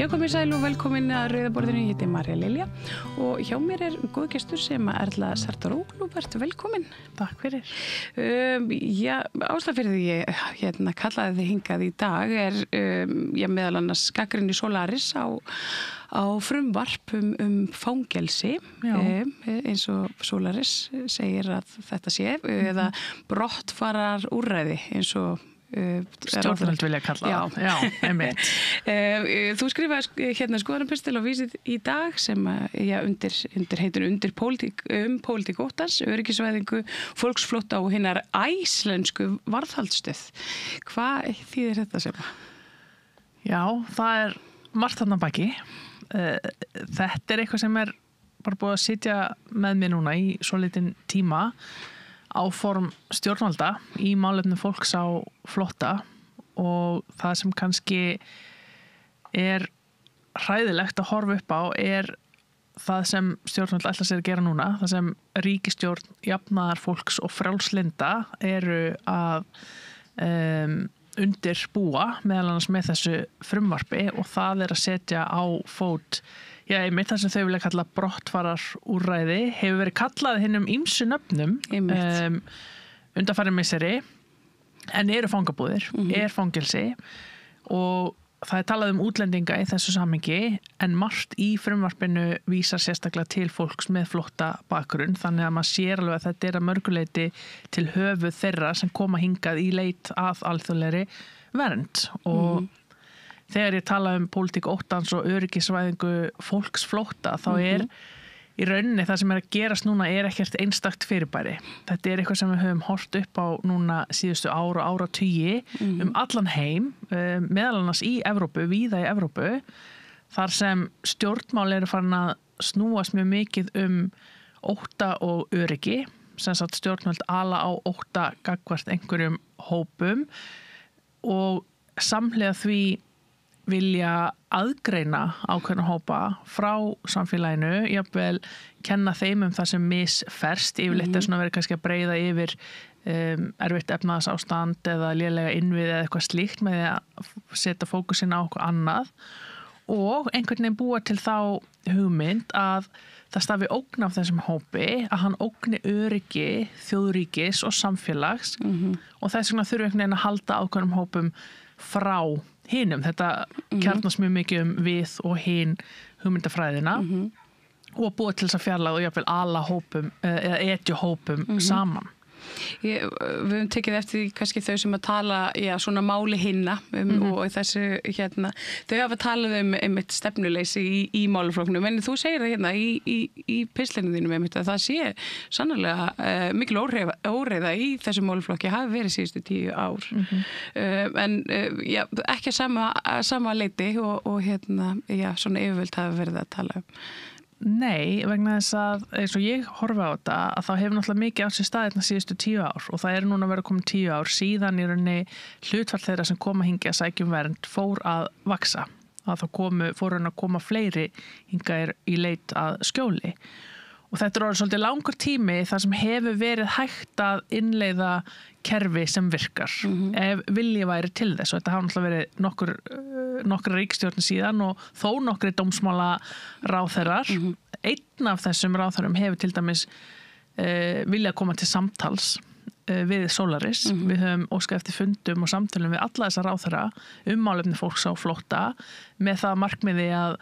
Já, komið sæl og velkomin að Rauðaborðinu, ég heiti Marja Lilja og hjá mér góð gestur sem Erla Sartaróglú, vertu velkomin. Takk fyrir. Já, ástæða fyrir því ég kallaði þið hingað í dag meðal annars gagnrýni Solaris á frumvarp fangelsi, eins og Solaris segir að þetta sé, eða brottfarar úrræði eins og stjórnvöld vilja kalla það. Já, einmitt. Þú skrifaði skoðanapistil á Vísið í dag sem heitir undir pólitík óttans, öryggisvæðingu, fólksflótta og hinnar æslensku varðhaldsstöð. Hvað þýðir þetta sem? Já, það margt þarna baki. Þetta eitthvað sem bara búið að sitja með mér núna í svolítinn tíma, áform stjórnvalda í málefnum fólks á flótta, og það sem kannski hræðilegt að horfa upp á það sem stjórnvald ætla sér að gera núna, það sem ríkisstjórn jafnaðar fólks og frjálslynda eru að undirbúa meðal annars með þessu frumvarpi, og það að setja á fót einmitt það sem þau vilja kalla brottfarar úrræði, hefur verið kallað hinnum ýmsu nöfnum undanfarin misseri, en eru fangabúðir, fangelsi, og það talað útlendinga í þessu samhengi, en margt í frumvarpinu vísar sérstaklega til fólks með flótta bakgrunn, þannig að maður sér alveg að þetta að mörguleyti til höfuð þeirra sem koma hingað í leit að alþjóðlegri vernd. Og þegar ég tala pólitík óttans og öryggisvæðingu fólksflótta, þá í rauninni það sem að gerast núna ekkert einstakt fyrirbæri. Þetta eitthvað sem við höfum hort upp á núna síðustu ár og áratugi allan heim, meðal annars í Evrópu, víða í Evrópu, þar sem stjórnmál eru farin að snúast mjög mikið ótta og öryggi, sem sagt stjórnvöld ala á ótta gagnvart einhverjum hópum, og samhliða því vilja aðgreina ákveðna hópa frá samfélaginu, jafnvel kenna þeim það sem misferst, yfirleitt svona verið kannski að breiða yfir erfitt efnahagsástand eða lélega innviði eða eitthvað slíkt, með því að setja fókusinn á eitthvað annað, og einhvern veginn búa til þá hugmynd að það stafi ógn af þessum hópi, að hann ógni öryggi þjóðríkis og samfélags, og þess vegna þurfi einhvern veginn að halda ákveðnum hópum frá hinum. Þetta kjarnast mjög mikið við og hin hugmyndafræðina, og búið til þess að fjarlægja og jafnvel ala hópum eða etja hópum saman. Við höfum tekið eftir því kannski þau sem að tala svona máli hinna og þessu þau hafa talað einmitt stefnuleysi í málaflokknum, en þú segir það í pislinu þínum einmitt að það sé sannarlega mikil óreiða í þessu málaflokki, hafi verið síðustu 10 ár, en ekki að sama leyti og svona yfirvöld hafi verið að tala Nei, vegna þess að eins og ég horfa á þetta, að þá hefur náttúrulega mikið átt sér staðirna síðustu 10 ár, og það núna verið komin 10 ár síðan í rauninni hlutfall þeirra sem koma hingað að sækja vernd fór að vaksa, að þá fóru að koma fleiri hingað í leit að skjóli, og þetta orðið svolítið langur tími þar sem hefur verið hægt að innleiða kerfi sem virkar, ef vilji væri til þess, og þetta hafa náttúrulega verið nokkra ríkisstjórnir síðan og þó nokkri dómsmála ráðherrar. Einn af þessum ráðherrum hefur til dæmis viljað koma til samtals við Solaris. Við höfum óskað eftir fundum og samtölum við alla þessa ráðherra málefni fólks á flótta, með það markmiði að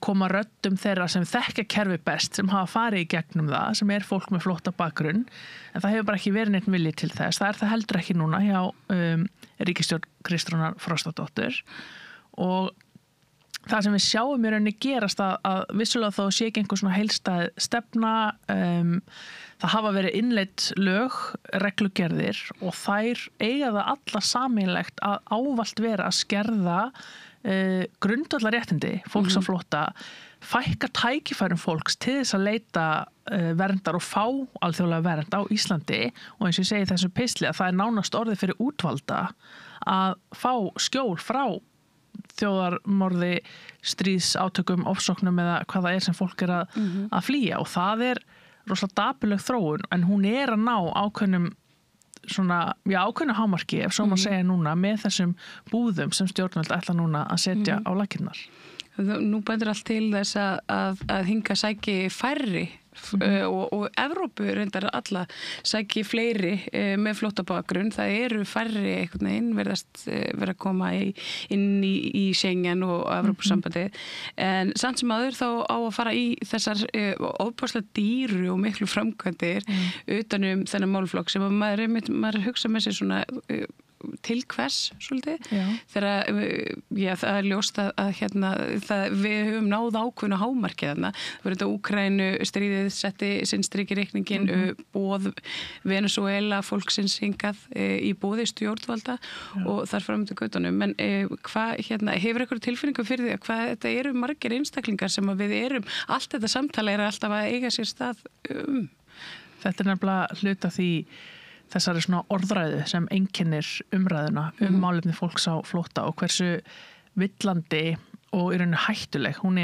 koma röddum þeirra sem þekkja kerfi best, sem hafa farið í gegnum það, sem fólk með flótta bakgrunn, en það hefur bara ekki verið neitt vilji til þess. Það það heldur ekki núna hjá ríkisstjórn Kristrúnar Frostadóttur, og það sem við sjáum í rauninni gerast að vissulega þó sé ekki einhver svona heildstæð stefna, það hafa verið innleidd lög, reglugerðir, og þær eiga það alla sameiginlegt að ávallt vera að skerða grundvallarréttindi fólks á flótta, fækka tækifærum fólks til þess að leita verndar og fá alþjóðlega vernd á Íslandi, og eins og ég segi í þessu pistli að það nánast orðið fyrir útvalda að fá skjól frá þjóðarmorði, stríðsátökum, ofsóknum eða hvað það sem fólk að flýja, og það rosalega dapurleg þróun, en hún að ná ákveðnum ákveðnu hámarki, ef svo má segja núna, með þessum búðum sem stjórnvöld ætla núna að setja á laggirnar. Nú bendur allt til þess að hinga sæki færri og Evrópu reyndar alla sæki fleiri með flóttabakgrunn. Það eru færri einhvern veginn verðast vera að koma inn í Schengen og Evrópusambandið. En samt sem áður þá á að fara í þessar ofboðslega dýru og miklu framkvæmdir utanum þennan málflokk sem maður hugsa með sér svona til hvers svolítið þegar það er ljóst að við höfum náð ákveðnu hámarkið þarna. Það var þetta Úkraínu stríðið setti sinn strik í reikningin boð Venezuela fólksins hingað í boði stjórnvalda og þar fram til göttunum. En hefur eitthvað tilfinningu fyrir því að hvað þetta eru margir einstaklingar sem að við erum, allt þetta samtala alltaf að eiga sér stað Þetta er nefnilega hluta því þessari svona orðræðu sem einkennir umræðuna málefni fólks á flótta og hversu villandi og í rauninu hættuleg hún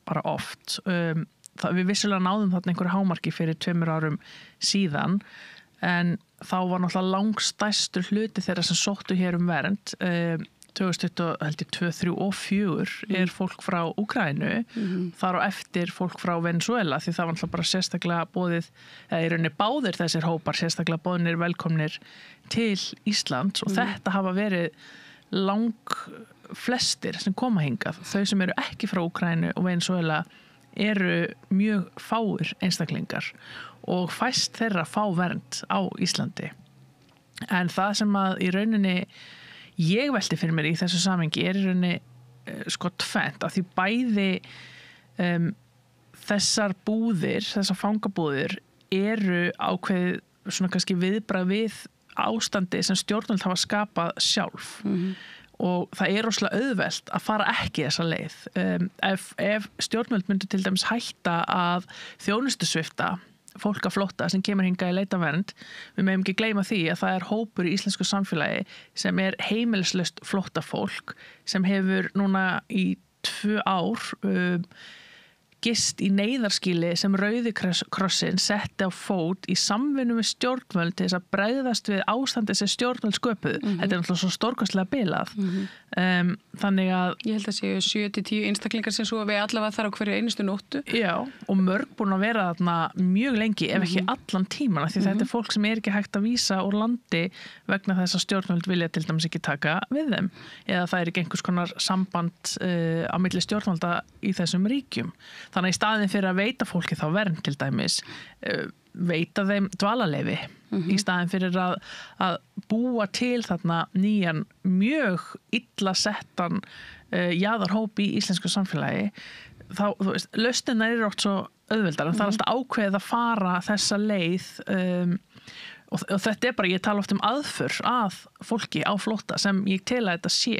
bara oft. Við vissulega náðum þarna einhverju hámarki fyrir 2 árum síðan en þá var náttúrulega langstærstur hluti þeirra sem sóttu hér vernd 2022, 3 og 4 fólk frá Úkraínu, þar á eftir fólk frá Venezuela því það var náttúrulega bara sérstaklega boðið, eða í rauninni báðir þessir hópar sérstaklega boðnir velkomnir til Íslands og þetta hafa verið flestir sem koma hingað. Þau sem eru ekki frá Úkraínu og Venezuela eru mjög fáir einstaklingar og fæst þeirra fá vernd á Íslandi. En það sem að í rauninni ég velti fyrir mér í þessu samhengi í rauninni tvennt að því bæði þessar fangabúðir eru ákveðið svona kannski viðbragð við ástandi sem stjórnvöld hafa skapað sjálf og það rosalega auðvelt að fara ekki þessa leið. Ef stjórnvöld myndu til dæmis hætta að þjónustusvipta fólk að flótta sem kemur hingað í leita vernd, við megum ekki gleyma því að það hópur í íslensku samfélagi sem heimilislaust flóttafólk sem hefur núna í 2 ár gist í neyðarskýli sem Rauði krossinn setti á fót í samvinnu með stjórnvöld til þess að bregðast við ástandi sem stjórnvöld sköpuð. Þetta náttúrulega svo stórkostlega bilað. Þannig að ég held að séu 7-10 einstaklingar sem svo við allavega þar á hverju einustu nóttu. Já, og mörg búin að vera þarna mjög lengi ef ekki allan tíman því þetta fólk sem ekki hægt að vísa úr landi vegna þess að stjórnvöld vilja til dæmis ekki taka við þeim eða það ekki einhvers konar samband á milli stjórnvalda í þessum ríkjum. Þannig að í staðin fyrir að veita fólki þá vernd til dæmis, veita þeim dvalarleyfi í staðin fyrir að búa til þarna nýjan mjög illa settan jaðarhóp í íslensku samfélagi. Þá, þú veist, lausnirnar oft svo auðveldar en það alltaf ákveðið að fara þessa leið og þetta bara, ég tala oft aðför að fólki á flótta sem ég tel að þetta sé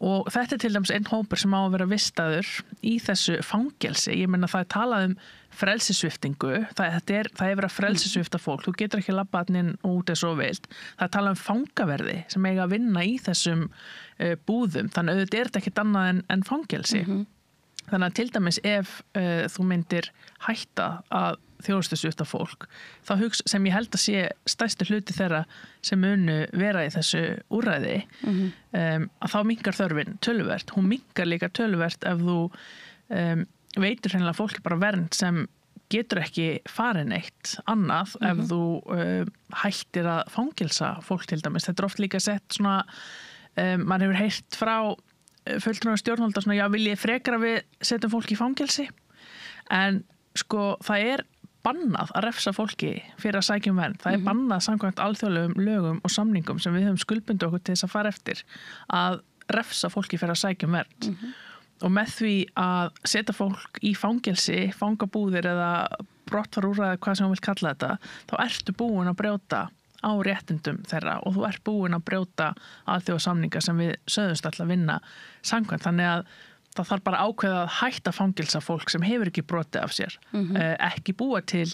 og þetta til dæmis einn hópur sem á að vera vistaður í þessu fangelsi. Ég meina það talað frelsissviptingu, það verið að frelsissvipta fólk, þú getur ekki labbað inn út eins og vilt. Það talað fangaverði sem eiga að vinna í þessum búðum, þannig auðvitað þetta ekkert annað en fangelsi. Þannig að til dæmis ef þú myndir hætta að þjónustusvipta fólk, þá sem ég held að sé stærsti hluti þeirra sem munu vera í þessu úrræði, að þá minnkar þörfin töluvert. Hún minnkar líka töluvert ef þú veitir hreinlega fólki bara vernd sem getur ekki farið neitt annað ef þú hættir að fangelsa fólk til dæmis. Þetta oft líka sett svona, maður hefur heyrt frá fulltrúar stjórnvalda svona, já, vil ég frekar að við setjum fólki í fangelsi en sko það bannað að refsa fólki fyrir að sækja vernd. Það bannað samkvæmt alþjóðlegum lögum og samningum sem við höfum skuldbundið okkur til þess að fara eftir að refsa fólki fyrir að sækja vernd. Og með því að setja fólk í fangelsi, fangabúðir eða brottfararúrræði, hvað sem þú vilt kalla þetta, þá ertu búin að brjóta á réttindum þeirra og þú ert búin að brjóta alþjóðasamninga sem við sögðumst alltaf að vinna samkvæmt. Þannig að það þarf bara ákveða að hætta fangelsa fólk sem hefur ekki brotið af sér. Ekki búa til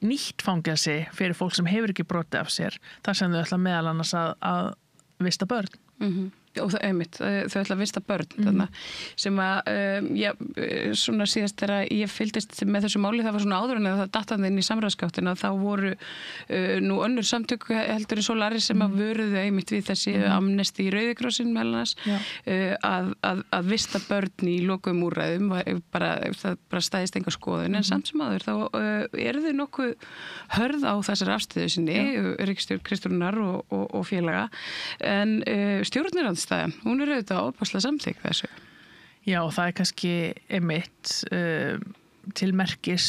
nýtt fangelsi fyrir fólk sem hefur ekki brotið af sér, þar sem þau ætla meðal annars að vista börn. og það einmitt, þau ætla að vista börn sem að, svona síðast þegar ég fylgdist með þessu máli, það var svona áður en það dattaði inn í samráðsgáttina, þá voru nú önnur samtök heldur í Solaris sem að vöruðu einmitt við þessi Amnesty í Rauði krossin meðal annars, að vista börn í lokuðum úrræðum, það bara stæðist enga skoðun, en samt sem áður þá eru þau nokkuð hörð á þessari afstöðu sinni, ríkisstjórn Kristrúnar og félaga, en stjórnarandstaðan, hún auðvitað opaslega samþykk þessu. Já, og það kannski einmitt til merkis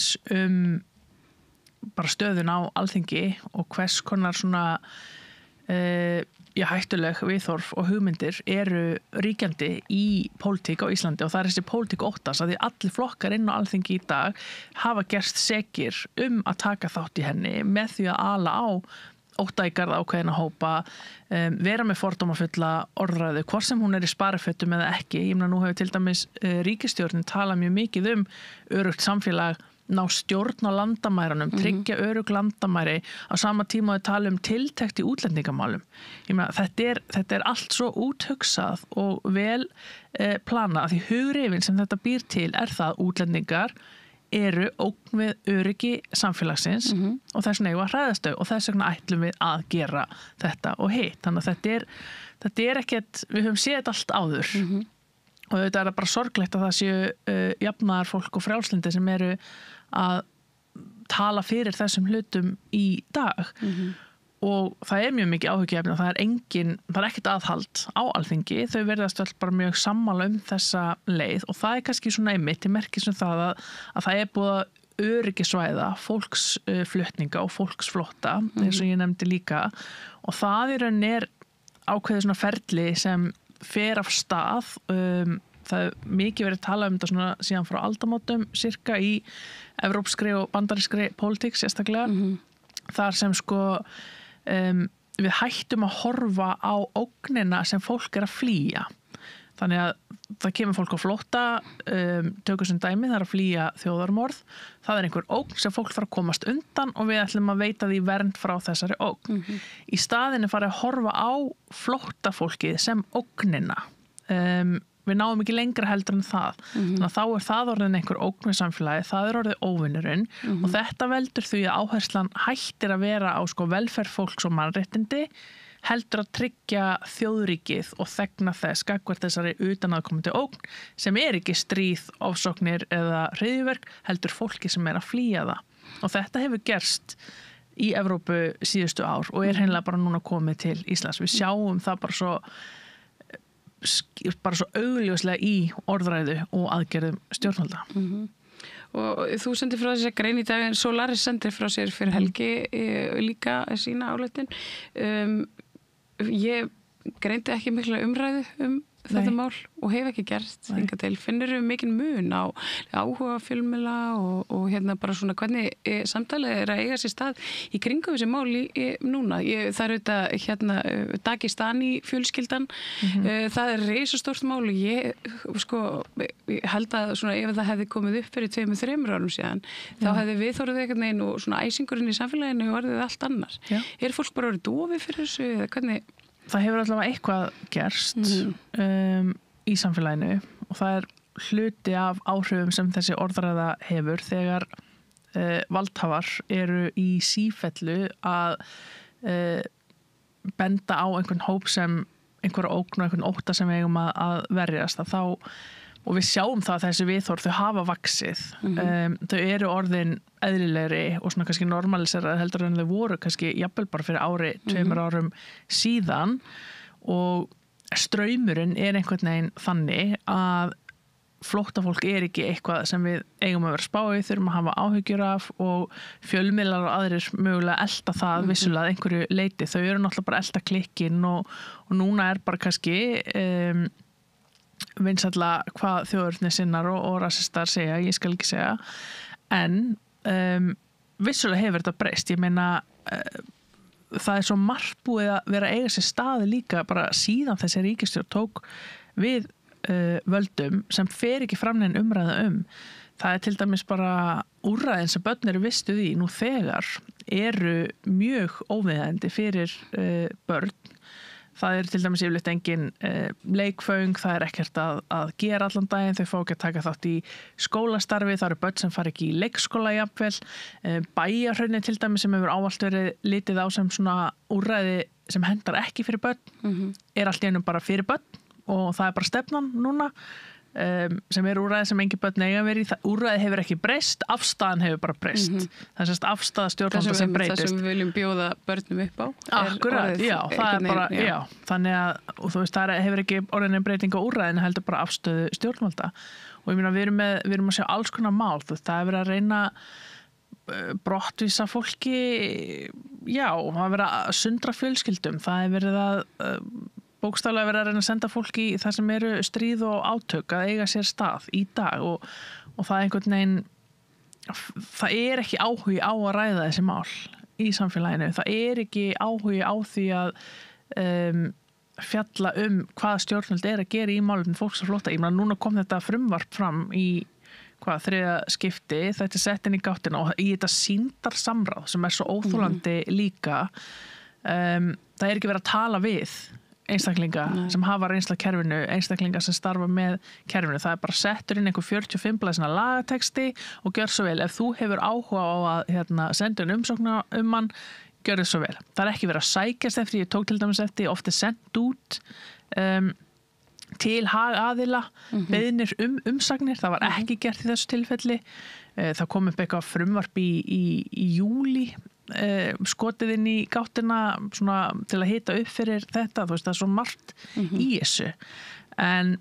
bara stöðun á Alþingi og hvers konar svona hættuleg viðhorf og hugmyndir eru ríkjandi í pólitík á Íslandi, og það þessi pólitík óttast að því allir flokkar inn á Alþingi í dag hafa gerst sekir að taka þátt í henni með því að ala á ótta í garð ákveðina hópa, vera með fordómafulla orðræðu, hvort sem hún í sparifötum eða ekki. Ég meina, nú hefur til dæmis ríkisstjórnin talað mjög mikið örugt samfélag, ná stjórn á landamærunum, tryggja örugg landamæri á sama tíma að tala tiltekt í útlendingamálum. Ég meina, þetta allt svo úthugsað og vel planað, að því hugreifin sem þetta býr til það útlendingar eru ógn við öryggi samfélagsins og þess vegna eigum við að hræðast þau og þess vegna ætlum við að gera þetta og hitt. Þannig að þetta ekkert, við höfum séð þetta allt áður og þetta það bara sorglegt að það séu jafnaðar fólk og frjálslyndi sem eru að tala fyrir þessum hlutum í dag. Og það mjög mikið áhyggjuefni og það ekkert aðhald á Alþingi, þau verðast öll bara mjög sammála þessa leið og það kannski svona einmitt til merkis það að það búið að öryggisvæða fólksflutninga og fólksflótta, eins og ég nefndi líka, og það í rauninni ákveðið svona ferli sem fer af stað, það mikið verið talað þetta svona síðan frá aldamótum cirka í evrópskri og bandarískri pólitík sérstaklega, þar sem við hættum að horfa á ógnina sem fólk að flýja. Þannig að það kemur fólk á flótta, tökum sem dæmi, það að flýja þjóðarmorð, það einhver ógn sem fólk þarf að komast undan og við ætlum að veita því vernd frá þessari ógn. Í staðinni farið að horfa á flóttafólkið sem ógnina. Við náum ekki lengra heldur en það. Þannig að þá það orðin einhver ógn við samfélagi, það orðið óvinnurinn og þetta veldur því að áherslan hættir að vera á velferð fólks og mannréttindi, heldur að tryggja þjóðríkið og þegna þess gagnvart þessari utanaðkomandi ógn sem ekki stríð, ofsóknir eða hryðjuverk, heldur fólki sem að flýja það. Og þetta hefur gerst í Evrópu síðustu ár og hreinlega bara núna komið til Íslands. Við sjáum það bara svo augljóslega í orðræðu og aðgerðum stjórnvalda. Og þú sendir frá þess að grein í dag, en Solaris sendir frá sér fyrir helgi líka sína áleitin. Ég greindi ekki mikla umræðu þetta mál og hef ekki gert hingað til. Finnur mikinn mun á áhuga fjölmiðla og bara svona hvernig samtalið að eiga sér stað í kringum þessi mál núna. Það auðvitað Dagestani fjölskyldan, það risastórt mál og ég held að svona, ef það hefði komið upp fyrir 2-3 árum síðan, þá hefði viðhorfið einhvern veginn og svona æsingurinn í samfélaginu orðið allt annar. Fólk bara orðið dofið fyrir þessu eða hvernig? Það hefur allavega eitthvað gerst í samfélaginu og það hluti af áhrifum sem þessi orðræða hefur þegar valdhafar eru í sífellu að benda á einhvern hóp sem einhverja ógn og einhvern ótta sem við eigum að verjast, að þá, og við sjáum það að þessi viðhorf, þau hafa vaxið, þau eru orðin eðlilegri og svona kannski normalisera heldur en þau voru kannski jafnvel bara fyrir ári, 2 árum síðan, og straumurinn einhvern veginn þannig að flóttafólk ekki eitthvað sem við eigum að vera spá í, þurfum að hafa áhyggjur af og fjölmiðlar og aðrir mögulega elta það vissulega að einhverju leiti. Þau eru náttúrulega bara elta klikkinn og núna bara kannski vinsælla hvað þjóðurnissinnar og rassistar segja, ég skal ekki segja, en vissulega hefur þetta breyst. Ég meina það svo margt búið að vera að eiga sér staði líka bara síðan þessi ríkisstjórn tók við völdum sem fer ekki fram neinn umræða Það til dæmis bara úrræðin sem börn eru vistuð í nú þegar eru mjög óviðeigandi fyrir börn það til dæmis yfirleitt engin leikföng, það ekkert að gera allan daginn, þau fá ekki að taka þátt í skólastarfi, það eru börn sem fara ekki í leikskóla jafnvel, Bæjarhraunið til dæmis sem hefur ávallt verið litið á sem svona úrræði sem hendar ekki fyrir börn, allt í einu bara fyrir börn og það bara stefnan núna, sem úrræði sem engin börn eiga verið í, úrræði hefur ekki breyst, afstaðan hefur bara breyst, það er afstaða stjórnvalda sem breytist. Það sem við viljum bjóða börnum upp á. Akkurat, já, það bara, já, þannig að, og þú veist, það hefur ekki orðinni breyting á úrræðinu, heldur bara afstöðu stjórnvalda og ég meina, við erum að sjá alls konar mál, þú veist, það er verið að reyna brottvísa fólki, já, það er verið að sundra fjölskyldum, það er verið að bókstaflega verið að reyna að senda fólki í það sem eru stríð og átök að eiga sér stað í dag og það er einhvern veginn, það er ekki áhugi á að ræða þessi mál í samfélaginu, það er ekki áhugi á því að fjalla hvað stjórnvöld er að gera í málum fólks á flótta. Ég meina, núna kom þetta frumvarp fram í þriðja skipti, þetta er sett inn í gáttina og í þetta sýndarsamráð sem er svo óþolandi líka, það er ekki verið að tala við einstaklinga sem hafa reynsla kerfinu, einstaklinga sem starfa með kerfinu, það er bara settur inn einhver 45 blaðsina lagateksti og gjör svo vel, ef þú hefur áhuga á að senda umsókn hann, gjör þið svo vel. Það er ekki verið að sækjast eftir, ég tók til dæmis eftir, oft er sendt út til hagaðila, beiðnir umsagnir, það var ekki gert í þessu tilfelli, það kom upp eitthvað frumvarp í júlí, skotið inn í gáttina svona, til að hita upp fyrir þetta, þú veist, það er svo margt í þessu en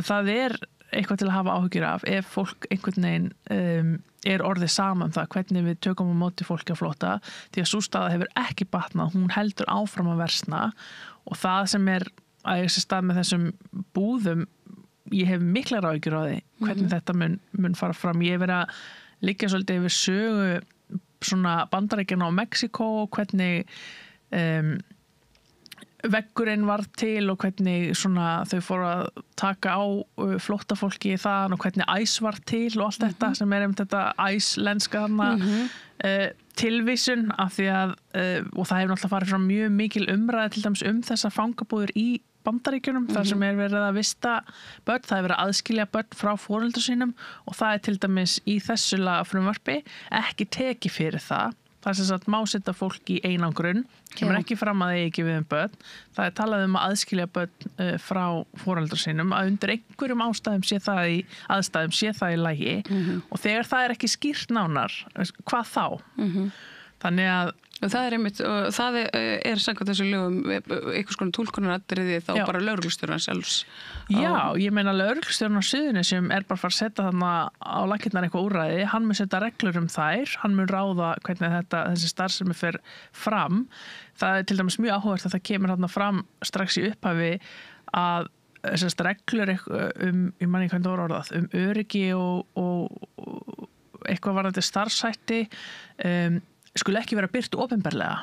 það er eitthvað til að hafa áhyggjur af ef fólk einhvern veginn er orðið saman það hvernig við tökum á móti fólki á flótta, því að sú staða hefur ekki batnað, hún heldur áfram að versna og það sem er að eiga sér stað með þessum búðum, ég hef miklar áhyggjur á því hvernig þetta mun fara fram. Ég hef verið að liggja svolítið yfir sögu svona Bandaríkjanna og Mexíkó og hvernig veggurinn var til og hvernig svona þau fóru að taka á flóttafólki í það og hvernig ICE var til og allt þetta sem er þetta ICE-lenska tilvísun af því að og það hefur náttúrulega farið frá mjög mikil umræði til dæmis þessa fangabúður í Bandaríkjunum þar sem er verið að vista börn, það er verið að aðskilja börn frá foreldrum sínum og það er til dæmis í þessu frumvarpi ekki tekið fyrir það. Það er sem sagt má setja fólk í einangrun, kemur ekki fram að það ekki við börn. Það er talað að aðskilja börn frá foreldrum sínum, að undir einhverjum aðstæðum sé það í lagi og þegar það er ekki skýrt nánar, hvað þá? Þannig að og það er einmitt, og það er samkvæmt þessu lögum einhvers konar túlkunaratriði þá bara lögreglustjórinn sjálfs. Já, ég meina lögreglustjórinn á Suðurnesjum er bara að fara að setja þarna á laggirnar eitthvað úrræði, hann mun setja reglur þær, hann mun ráða hvernig þessi starfsemi fer fram. Það er til dæmis mjög áhugavert að það kemur þarna fram strax í upphafi að þessast reglur ég man ekki hvernig það var orðað, öryggi og eitthvað varðandi starfshætti skulle ekki vera birt opinberlega.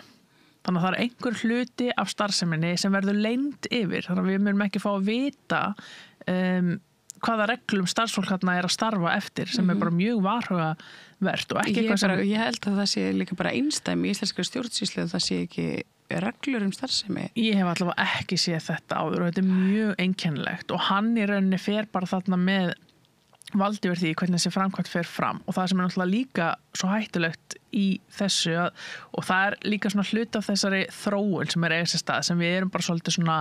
Þannig að það er einhver hluti af starfseminni sem verður leynd yfir. Þannig að við munum ekki fá að vita hvaða reglum starfsfólk hérna er að starfa eftir sem er bara mjög varhugavert og ekki eitthvað sem... Ég held að það sé líka bara einstæmi í íslenskri stjórnsýslu og það sé ekki reglur starfsemi. Ég hef allavega ekki séð þetta áður og þetta er mjög einkennilegt og hann í rauninni fer bara þarna með valdi verið því hvernig þessi framkvæmt fer fram og það sem er náttúrulega líka svo hættulegt í þessu og það er líka svona hluti af þessari þróun sem er eiga sér stað sem við erum bara svolítið svona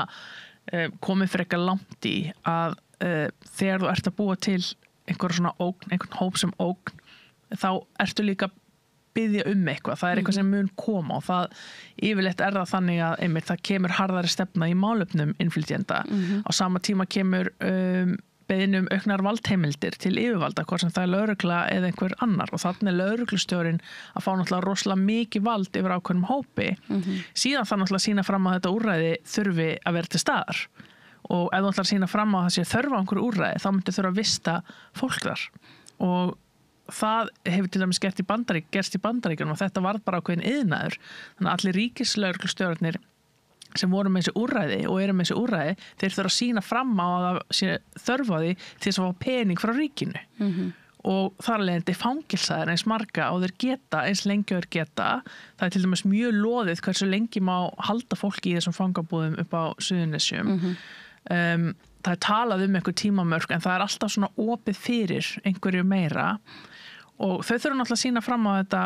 komið fyrir eitthvað langt í að þegar þú ert að búa til einhver svona ógn, einhvern hóp sem ógn þá ertu líka biðja eitthvað, það er eitthvað sem mun koma og það yfirleitt er það þannig að einmitt það kemur harðari stefna í málefnum innflytjenda á sama tíma kemur beiðnum auknar valdheimildir til yfirvalda, hvort sem það er lögregla eða einhver annar og þannig er lögreglustjórinn að fá náttúrulega rosalega mikið vald yfir ákveðnum hópi. Síðan það náttúrulega sína fram að þetta úrræði þurfi að vera til staðar og ef þú náttúrulega sína fram að það sé þörfa á einhverju úrræði þá myndi þurfa að vista fólk þar og það hefur til dæmis gerst í Bandaríkjunum og þetta varð bara ákveðin iðnaður. Þannig að allir ríkislögreglustjórarnir sem voru með þessi úrræði og eru með þessi úrræði, þeir þurfa að sína fram á að það sé þörf á því til þess að fá pening frá ríkinu. og þar leiðandi fangilsaðir eins marga og þeir geta, eins lengi og þeir geta. Það til dæmis mjög loðið hversu lengi má halda fólki í þessum fangabúðum upp á Suðurnesjum. Það talað einhver tímamörk en það alltaf svona opið fyrir einhverju meira og þau þurfa náttúrulega að sýna fram á þetta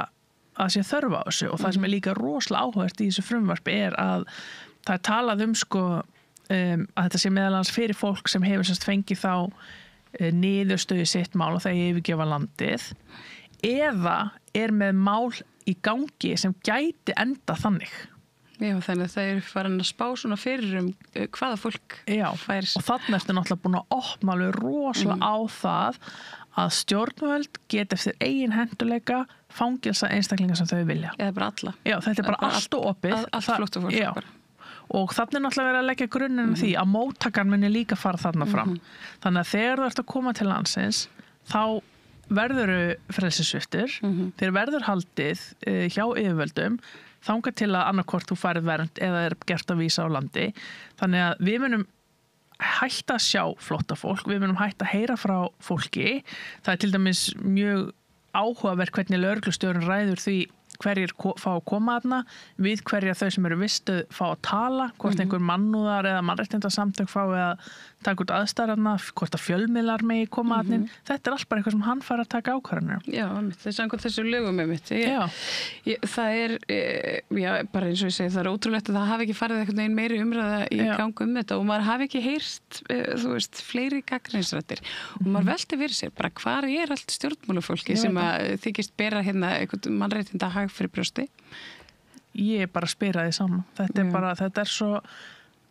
að sé þörfa á þessu og það sem líka rosalega áhugavert í þessu frumvarpi að það talað sko að þetta sé meðal annars fyrir fólk sem hefur semst fengið þá niðurstöðu sitt mál og það yfirgefa landið eða með mál í gangi sem gæti enda þannig. Já, þannig að það farin að spá svona fyrir hvaða fólk fær. Og þannig ertu náttúrulega búin að opna alveg rosalega á það að stjórnvöld geti eftir eigin henduleika fangilsa einstaklinga sem þau vilja. Eða bara alla. Já, þetta bara allt og opið. Allt flóttafólk bara. Og þannig náttúrulega verið að leggja grunninn því að móttakan muni líka fara þarna fram. Þannig að þegar þú ert að koma til landsins, þá verður frelsissviptur, þeir verður haldið hjá yfirvöldum, þangað til að annarkvort þú færið vernd eða gert að vísa á landi. Þannig að við munum hætta að sjá flóttafólk, við munum hætta að heyra frá fólki. Það til dæmis mjög áhugavert hvernig lögreglustjórinn ræður því hverjir fá að koma þarna, við hverja þau sem eru vistuð fá að tala, hvort einhver mannúðar eða mannréttindasamtök fá að taka út aðstæðarna, hvort að fjölmiðlar megi koma þarna. Þetta allt bara eitthvað sem hann fær að taka ákvarðanir. Já, það samkvæmt þessu lögum mitt. Það bara eins og ég segi, það ótrúlegt að það hafi ekki farið einhvern veginn meiri umræða í gang þetta og maður hafi ekki heyrt, fleiri gagnrýnisraddir og maður velti fyrir sér bara hvar allt stjórnmálafólki sem að þykist bera hérna einhvern mannréttindahag fyrir brjósti. Ég bara spyr að því saman. Þetta svo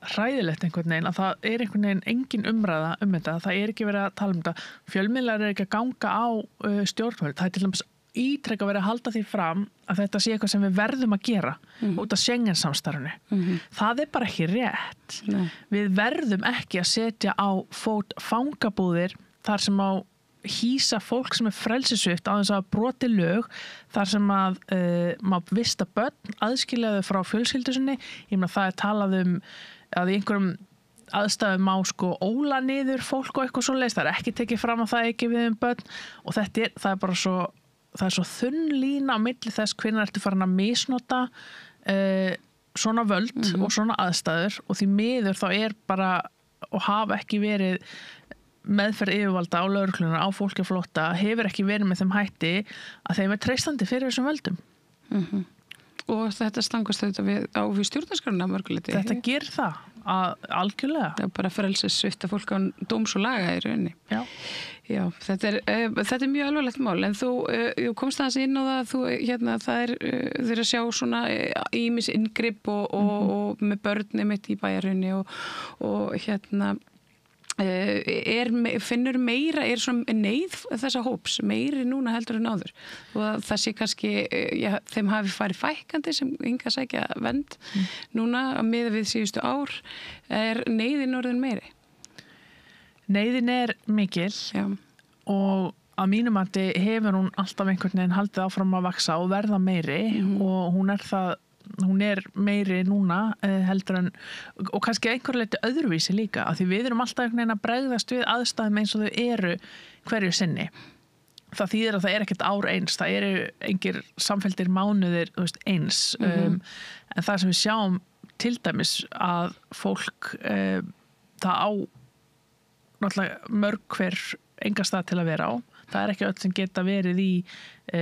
hræðilegt einhvern veginn að það einhvern veginn engin umræða þetta. Það ekki verið að tala þetta. Fjölmiðlar ekki að ganga á stjórnvöld. Það til dæmis ítrekka verið að halda því fram að þetta sé eitthvað sem við verðum að gera út af Schengen-samstarfinu. Það bara ekki rétt. Við verðum ekki að setja á fót fangabúðir þar sem á hýsa fólk sem frelsissvipt á þess að broti lög þar sem að maður vista börn aðskiljaðu frá fjölskyldu sinni. Ég meina það talað að í einhverjum aðstæðum má óla niður fólk og eitthvað svoleiðis. Það ekki tekið fram að það ekki við börn og það bara svo þunn lína á milli þess hvenær ertu farin að misnota svona völd og svona aðstæður og því miður þá bara og hafa ekki verið meðferð yfirvalda á lögregluna á fólki á flótta hefur ekki verið með þeim hætti að þeim treystandi fyrir þessum völdum. Og þetta stangast við stjórnarskránna mörguleiti. Þetta gerir það algjörlega. Það bara frelsissvipta fólk á dóms og laga í rauninni. Já, þetta mjög alvarlegt mál en þú komst aðeins inn á það það þeir að sjá svona ýmis inngrip og með börni mitt í bæjarhrauni og finnur meira, svona neyð þessa hóps, meiri núna heldur en áður og það sé kannski þeim hafi farið fækkandi sem hingað sækja vernd núna á miða við síðustu ár neyðin orðin meiri? Neyðin mikil og að mínum mati hefur hún alltaf einhvern veginn haldið áfram að vaxa og verða meiri og hún meiri núna heldur en og kannski einhver leiti öðruvísi líka af því við erum alltaf einhvern veginn að bregðast við aðstæðum eins og þau eru hverju sinni. Það þýðir að það ekkert ár eins, það engir samfelldir mánuðir eins en það sem við sjáum til dæmis að fólk það á náttúrulega mörg hver enga stað til að vera á. Það ekki öll sem geta verið í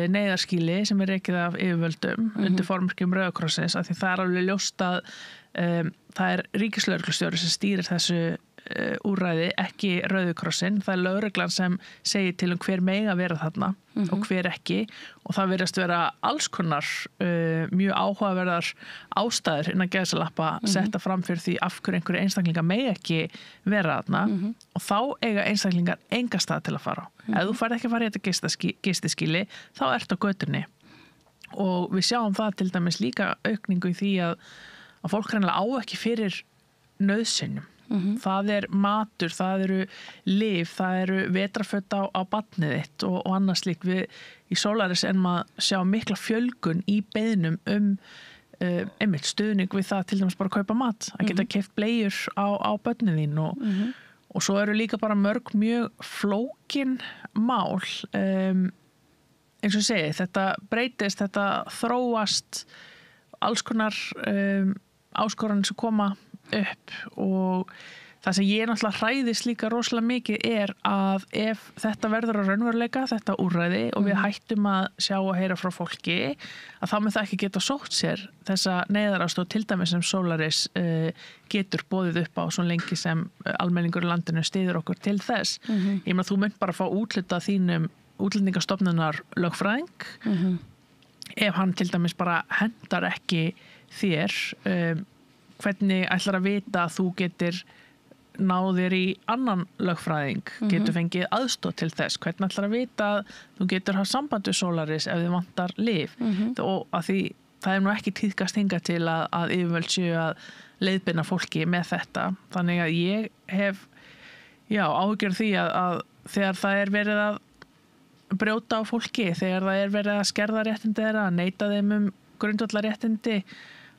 neyðarskýli sem rekið af yfirvöldum undir formerkjum Rauða krossins af því það alveg ljóst að það ríkislögreglustjóri sem stýrir þessu úrræði, ekki Rauði krossin. Það lögreglan sem segir til hver mega vera þarna og hver ekki og það virðast vera alls konar mjög áhugaverðar ástæður innan gæsalappa setta fram fyrir því af hverju einhverju einstaklingar mega ekki vera þarna og þá eiga einstaklingar enga stað til að fara á. Ef þú færð ekki að fara í þetta gistiskýli þá ertu á götunni og við sjáum það til dæmis líka aukningu í því að fólk hreinlega á ekki fyrir nauðsynjum. Það matur, það eru lyf, það eru vetrarföt á barnið þitt og annars slíkt. Við í Solaris maður sjá mikla fjölgun í beiðnum einmitt stuðning við það til dæmis bara að kaupa mat, að geta keypt bleiur á börnin þín og og svo eru líka bara mörg mjög flókin mál eins og ég segi, þetta breytist, þetta þróast alls konar áskoranir sem koma upp og það sem ég náttúrulega hræðist líka rosalega mikið að ef þetta verður að raunveruleika, þetta úrræði og við hættum að sjá og heyra frá fólki að þá mun það ekki geta sótt sér þessa neyðarástoð til dæmis sem Solaris getur boðið upp á svo lengi sem almenningur í landinu styður okkur til þess. Ég meina þú munt bara fá útluta þínum útlendingastofnunar lögfræðing ef hann til dæmis bara hendar ekki þér hvernig ætlar að vita að þú getur náðir í annan lögfræðing, getur fengið aðstoð til þess, hvernig ætlar að vita að þú getur hafa samband við Solaris ef þið vantar lyf og að því það nú ekki tíðkast hingað til að yfirvöld séu að leiðbeina fólki með þetta, þannig að ég hef áhyggjur því að þegar það verið að brjóta á fólki, þegar það verið að skerða réttindi þeirra, að neita þeim grundvallarréttindi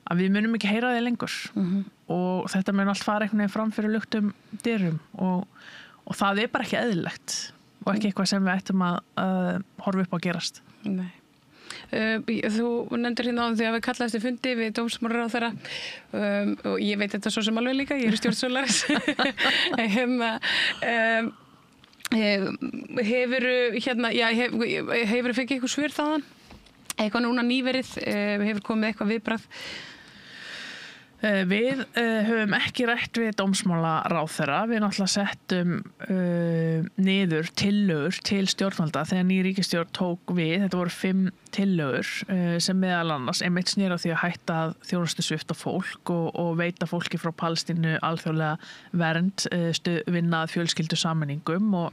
að við munum ekki heyra því lengur og þetta mun allt fara einhvern veginn fram fyrir luktum dyrum og það bara ekki eðlilegt og ekki eitthvað sem við ættum að horfa upp á að gerast. Nei. Þú nefndir hérna á því að við kallaði eftir fundi við dómsmálaráðherra og ég veit þetta svo sem alveg líka, ég stjórn Solaris. Hefur fengið eitthvað svör þaðan? Eitthvað núna nýverið, hefur komið eitthvað viðbragð? Við höfum ekki rætt við dómsmálaráðherra, við náttúrulega settum niður tillögur til stjórnvalda þegar ný ríkisstjórn tók við, þetta voru 5 tillögur sem meðal annars einmitt snýr á því að hætta að þjónustusvipta fólk og veita fólki frá Palestínu alþjóðlega vernd, vinna að fjölskyldusameiningum og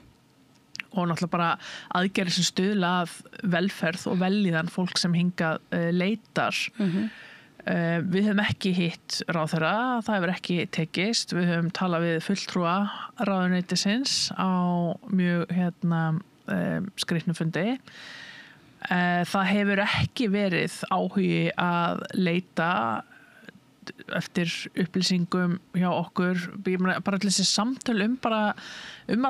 náttúrulega bara aðgerðir sem stuðla að velferð og vellíðan fólk sem hingað leitar. Við höfum ekki hitt ráðherra, það hefur ekki tekist, við höfum talað við fulltrúa ráðuneytisins á mjög skrýtnum fundi. Það hefur ekki verið áhugi að leita eftir upplýsingum hjá okkur, bara allir þessi samtöl alla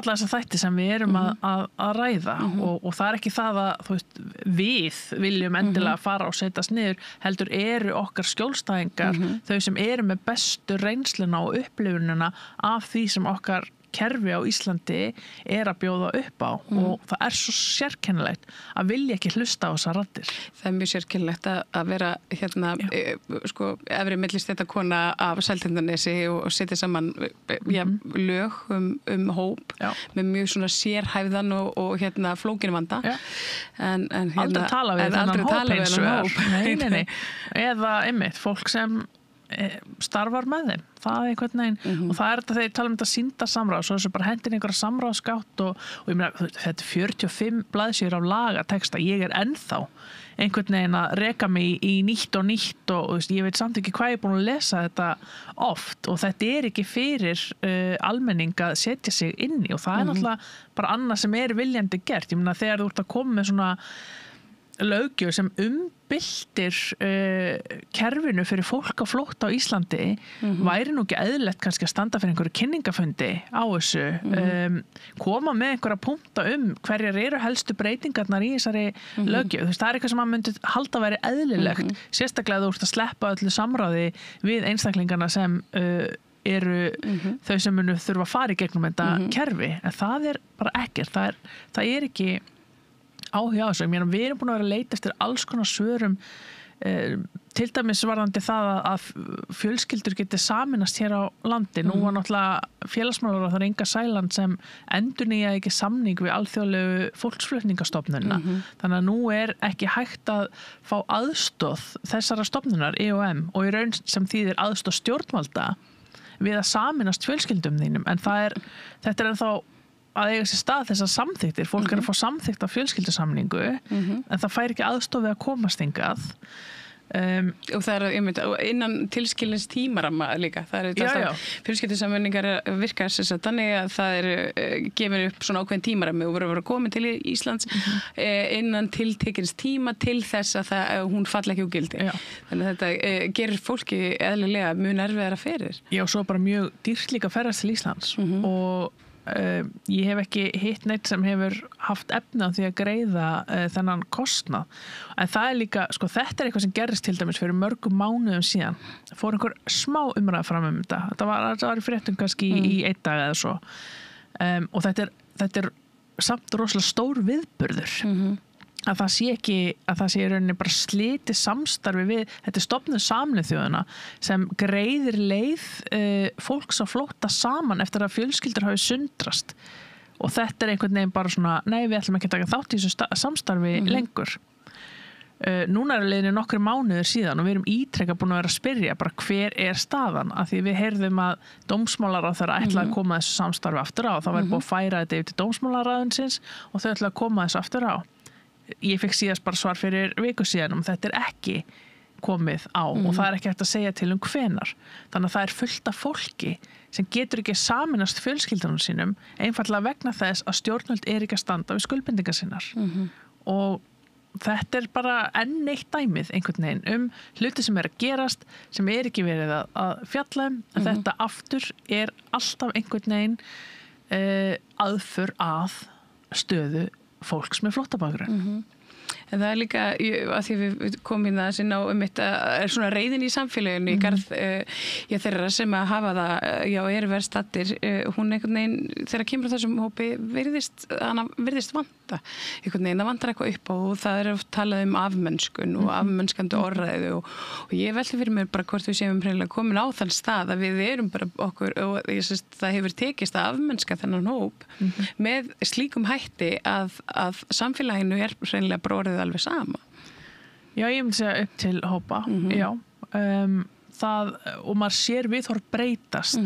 þessa þætti sem við erum að ræða og það ekki það að þú veist, við viljum endilega fara og setjast niður, heldur eru okkar skjólstæðingar þau sem eru með bestu reynsluna og upplifunina af því sem okkar kerfi á Íslandi að bjóða upp á og það svo sérkennilegt að vilja ekki hlusta á þessar raddir. Það mjög sérkennilegt að vera efri millistéttakona af Seltjarnarnesi og setja saman lög hóp með mjög svona sérhæfðan og flókinn vanda. Aldrei tala við þennan hóp. Nei. Eða einmitt fólk sem starfar með þeim, það einhvern veginn og það þetta þegar ég tala þetta sýnda samráð svo þessu bara hendin einhverja samráðsgátt og ég meina, þetta 45 blaðsíður af lagateksta, ég ennþá einhvern veginn að reka mig í nýtt og ég veit samt ekki hvað ég búin að lesa þetta oft og þetta ekki fyrir almenning að setja sig inn í og það náttúrulega bara annað sem viljandi gert, ég meina þegar þú ert að koma með svona löggjöf sem umbyltir kerfinu fyrir fólk á flótta á Íslandi væri nú ekki eðlilegt kannski að standa fyrir einhverju kynningafundi á þessu koma með einhverja punkta hverjar eru helstu breytingarnar í þessari löggjöf, það eitthvað sem maður myndi halda að væri eðlilegt, sérstaklega þú ert að sleppa öllu samráði við einstaklingarna sem eru þau sem munu þurfa að fara í gegnum þetta kerfi, en það bara ekkert, það ekki áhuga á þessu. Við erum búin að vera að leita eftir alls konar svörum til dæmis varðandi það að fjölskyldur geti saminast hér á landi. Nú var náttúrulega félagsmálaráðherra Inga Sæland sem endurnýjaði ekki samning við alþjóðlegu fólksflutningastofnunina. Þannig að nú ekki hægt að fá aðstoð þessara stofnunar, EOM, og í raun sem þýðir aðstoð stjórnvalda við að saminast fjölskyldum þínum. En þetta ennþá að eiga sér stað þessar samþyktir, fólk að fá samþykt af fjölskyldusamningu en það fær ekki aðstoð við að komast hingað Og það innan tilskilins tímaramma líka. Það alltaf fjölskyldusameiningar virkar þannig að það gefin upp svona ákveðin tímarammi og verður komin til Íslands innan tiltekins tíma til þess að hún falla ekki úr gildi. Þannig að þetta gerir fólki eðlilega mjög erfiðara fyrir. Já, svo bara mjög dýrt líka að ferðast til Íslands og ég hef ekki hitt neitt sem hefur haft efni á því að greiða þennan kostnað. En það líka, sko, þetta eitthvað sem gerist til dæmis fyrir mörgum mánuðum síðan. Fór einhver smá umræða fram þetta. Þetta var í fréttum kannski í einn dag eða svo. Og þetta samt rosalega stór viðburður. Að það sé í rauninni bara slitið samstarfi við, þetta stofnuð Sameinuðu þjóðanna sem greiðir leið fólks á flótta saman eftir að fjölskyldur hafi sundrast og þetta einhvern veginn bara svona, nei við ætlum ekki að taka þátt í þessu samstarfi lengur. Núna liðinni nokkri mánuðir síðan og við erum ítrekka búin að vera að spyrja bara hver staðan, af því við heyrðum að dómsmálaráðherra ætlaði að koma þessu samstarfi aftur á, það væri búið að færa þetta yfir til dómsmálaráðuneysins og þau ætlaði að koma þessu aftur á. Ég fekk síðast bara svar fyrir viku síðan þetta ekki komið á og það ekki hægt að segja til hvenar. Þannig að það fullt af fólki sem getur ekki sameinast fjölskyldunum sínum einfaldlega vegna þess að stjórnvöld ekki að standa við skuldbindingar sinnar. Og þetta bara enn eitt dæmið einhvern veginn hluti sem að gerast, sem ekki verið að fjalla en þetta aftur alltaf einhvern veginn aðför að stöðu fólks með flóttabakgrunn. En það líka, að því við komum inn að sinna á svona reiðin í samfélaginu í garð þeirra sem að hafa það, verið stattir, hún einhvern veginn, þegar kemur þessum hópi, virðist vanta, einhvern veginn, það vantar eitthvað upp á og það oft talað afmennskun og afmennskandi orðræðu og ég velti fyrir mér bara hvort við séum hreinlega komin á þann stað að við erum bara okkur og það hefur tekist að afmennska þennan hóp með slíkum hætti að samfélaginu hreinlega bara orðið alveg sama. Já, ég myndi segja upp til hópa, já. Og maður sér viðhorf breytast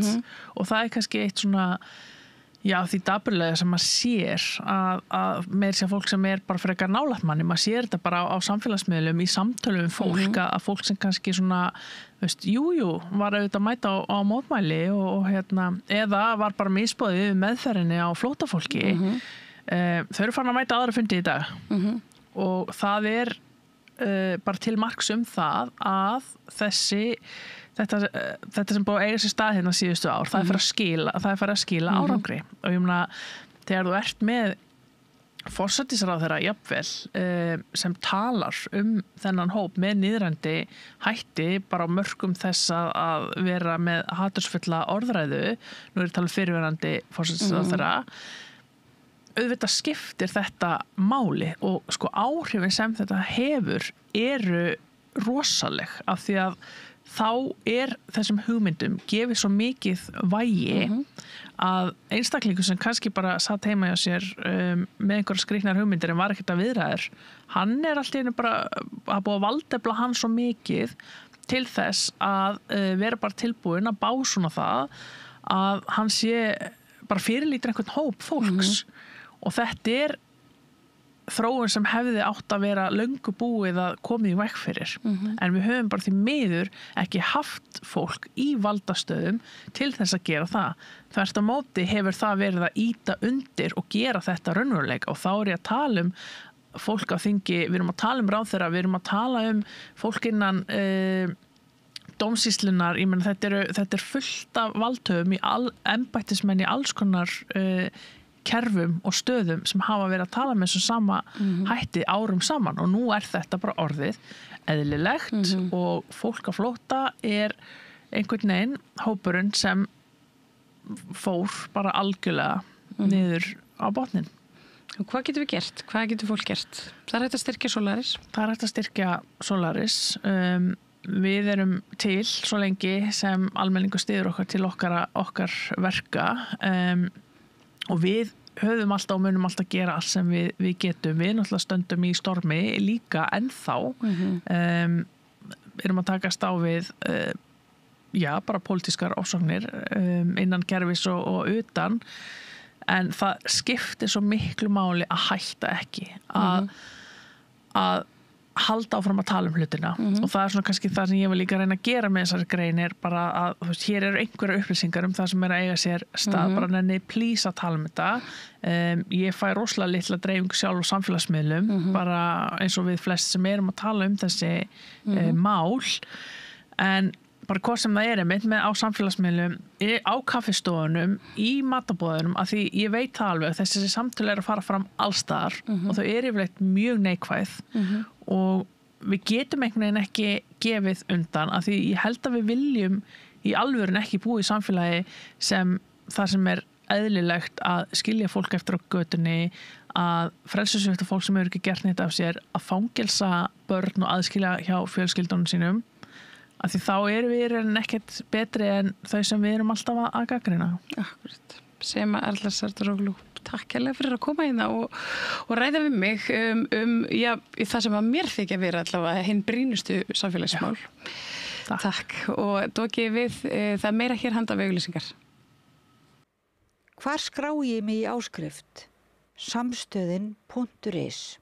og það kannski eitt svona, já, því dapurlega sem maður sér að meira sér fólk sem bara frekar nálægt manni, maður sér þetta bara á samfélagsmiðlum, í samtölum fólk, að fólk sem kannski svona, var auðvitað að mæta á mótmæli og eða var bara misboðið meðferðinni á flóttafólki. Þau eru farin að mæta aðra fundi í dag. Og það bara til marks það að þetta sem búið að eiga sér stað hérna síðustu ár, það er að skila árangri. Og ég meina, þegar þú ert með forsætisráðherra jafnvel sem talar þennan hóp með niðrandi hætti bara á mörkum þess að vera með hatursfulla orðræðu, nú er talað fyrirverandi forsætisráðherra, auðvitað skiptir þetta máli og sko áhrifin sem þetta hefur eru rosaleg af því að þá þessum hugmyndum gefið svo mikið vægi að einstaklingur sem kannski bara satt heima hjá sér með einhverja skrýtnar hugmyndir en var ekkert að viðræður, hann allt í einu bara að búið að valdefla hann svo mikið til þess að vera bara tilbúin að básuna það að hann sé bara fyrirlítur einhvern hóp fólks og þetta þróun sem hefði átt að vera löngu búið að komið í veg fyrir. En við höfum bara því miður ekki haft fólk í valdastöðum til þess að gera það. Þvert á móti hefur það verið að ýta undir og gera þetta raunveruleika og þá ég að tala fólk á þingi, við erum að tala ráðherra, við erum að tala fólk innan dómsýslunar, ég meina þetta fullt af valdhöfum embættismenn í alls konar kerfum og stöðum sem hafa verið að tala með svo sama hætti árum saman og nú þetta bara orðið eðlilegt og fólk á flótta einhvern veginn hópurinn sem fór bara algjörlega niður á botnin. Og hvað getum við gert? Hvað getur fólk gert? Það hægt að styrkja Solaris? Það hægt að styrkja Solaris. Við erum til svo lengi sem almenningur styður okkur til okkar verka og við höfum alltaf og munum alltaf gera allt sem við getum. Við náttúrulega stöndum í stormi líka ennþá. Erum að takast á við bara pólitískar ofsóknir innan kerfis og utan. En það skiptir svo miklu máli að hætta ekki. Að halda áfram að tala hlutina og það svona kannski það sem ég vil líka reyna að gera með þessari grein bara að þú veist, hér eru einhverja upplýsingar það sem að eiga sér stað, bara nenni please að tala þetta. Ég fæ rosalega litla dreifingu sjálf á samfélagsmiðlum, bara eins og við flest sem erum að tala þessi mál, en bara hvað sem það einmitt með á samfélagsmiðlum, á kaffistofunum, í matabóðunum, að því ég veit það alveg að þessi samtölu að fara fram allstaðar og þau yfirleitt mjög neikvæð og við getum einhvern veginn ekki gefið undan, að því ég held að við viljum í alvörun ekki búa í samfélagi sem það sem eðlilegt að skilja fólk eftir á götunni, að frelsissvipta fólk sem hefur ekki gert neitt af sér, að fangelsa börn og aðskilja hjá fjölskyldunum sínum, að því þá erum við ekkert betri en þau sem við erum alltaf að gagnrýna. Akkurat. Sema Erla Sardoroglu, takk hérlega fyrir að koma hérna og ræða við mig það sem að mér þykja vera allavega hinn brýnustu samfélagsmál. Takk. Og Doki við það meira hér handa við auglýsingar. Hvar skrái ég mig í áskrift? Samstöðin.is